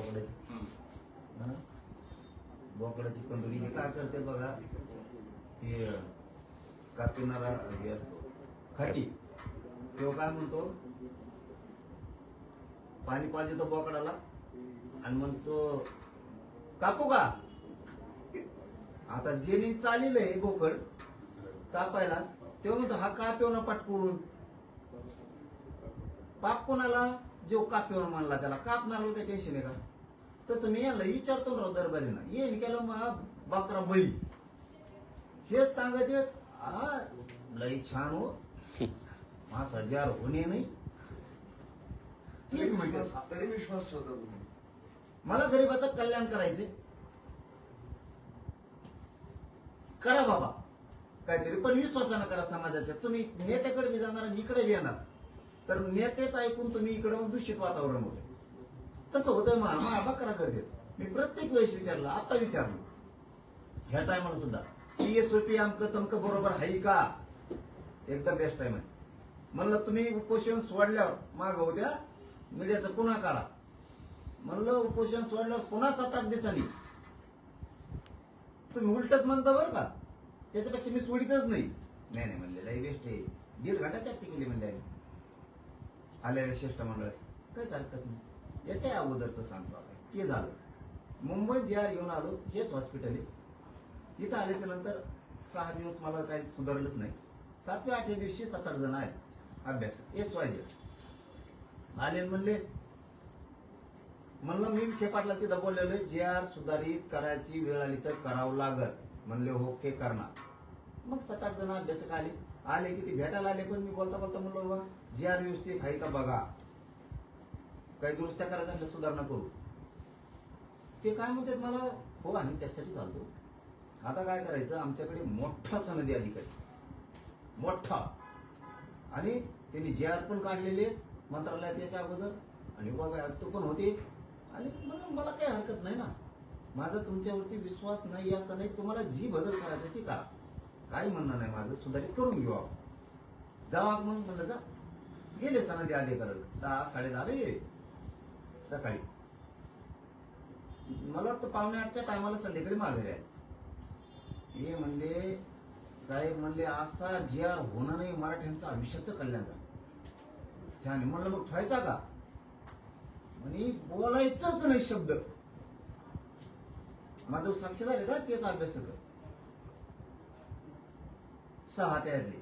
बोकडाची बोकडाची कंदुरी हे काय करते बघा, ते कापिणारा हे असतो खाटी, तो काय म्हणतो पाणी पाहिजे तो बोकडाला आणि मग तो कापू का. आता जेने चालेलंय बोकड कापायला तेव्हा म्हणतो हा कापेव ना पटकून. पाप कोणाला, जो कापेवर मानला त्याला कापणारा काही टेन्शन आहे का. तसं मी याला विचारतो राव दरबारीनं, येईन केलं मग बकरा बळी हेच सांगत येत. हा लई छान हो, 5,000 होणे नाही तेच म्हणजे तरी विश्वास ठेवता तुम्ही. मला गरीबाचं कल्याण करायचे. करा बाबा काहीतरी, पण विश्वासानं करा समाजाच्या. तुम्ही नेत्याकडे बी जाणार आणि इकडे बी येणार, तर नेतेच ऐकून तुम्ही इकडे मग दूषित वातावरण होते. तसं होतंय मग बकरा करते. मी प्रत्येक वेळेस विचारलं, आता विचारलं ह्या टायमाला सुद्धा PSOP अमकं तमकं बरोबर आहे का, एकदम बेस्ट टाइम आहे. म्हणलं तुम्ही उपोषण सोडल्यावर माग उद्या मीडियाचा पुन्हा काढा. म्हणलं उपोषण सोडल्यावर पुन्हा 7-8 दिवसांनी तुम्ही उलटच म्हणता बरं का, त्याच्यापेक्षा मी सोडितच नाही. नाही म्हणले लई बेस्ट आहे. 1.5 घंटा चर्चा केली म्हणले आलेल्या शिष्टमंडळाची, काहीच हरकत नाही. याच्या अगोदरचं सांगतो आपण, ते झालं. मुंबईत JR घेऊन आलो, हेच हॉस्पिटल आहे. इथं आल्याच्या नंतर 6 दिवस मला काही सुधारलंच नाही. 7व्या-8व्या दिवशी 7-8 जण आहेत अभ्यास, XYZ आले. म्हणलं मी खेपाटला तिथं बोललेलो JR सुधारित करायची वेळ आली तर करावं लागत. म्हणले ओके करणार. मग 7-8 जण अभ्यासक आले की ते भेटायला आले. पण मी बोलता बोलता म्हणलो बाबा JR व्यवस्थित आहे का बघा, काही दुरुस्त्या करायच्या आपल्या सुधारणा करू. ते काय म्हणतात मला, हो आम्ही त्यासाठी चालतो. आता काय करायचं, आमच्याकडे मोठा सनदी अधिकारी मोठा, आणि त्यांनी JR पण काढलेले मंत्रालयात याच्या अगोदर, आणि विभाग आयुक्त पण होते. आणि मला काही हरकत नाही ना, माझा तुमच्यावरती विश्वास नाही असं नाही. तुम्हाला जी बदल करायचं ती करा, काही म्हणणं नाही माझं, सुधारित करून घेऊ आपण. जावा मग म्हणलं जा. गेले सनदी अधिकारी 10-10:30 गेले सकाळी. मला वाटतं 7:45च्या टायमाला संध्याकाळी माघारी आहे. हे म्हणले साहेब म्हणले असा JR होणं नाही, मराठ्यांचं आयुष्याचं कल्याण झालं. छान. म्हणलं मग ठेवायचा का, म्हणे बोलायचंच नाही शब्द. माझं साक्षीदार आहे का, तेच अभ्यासक 6 त्यातले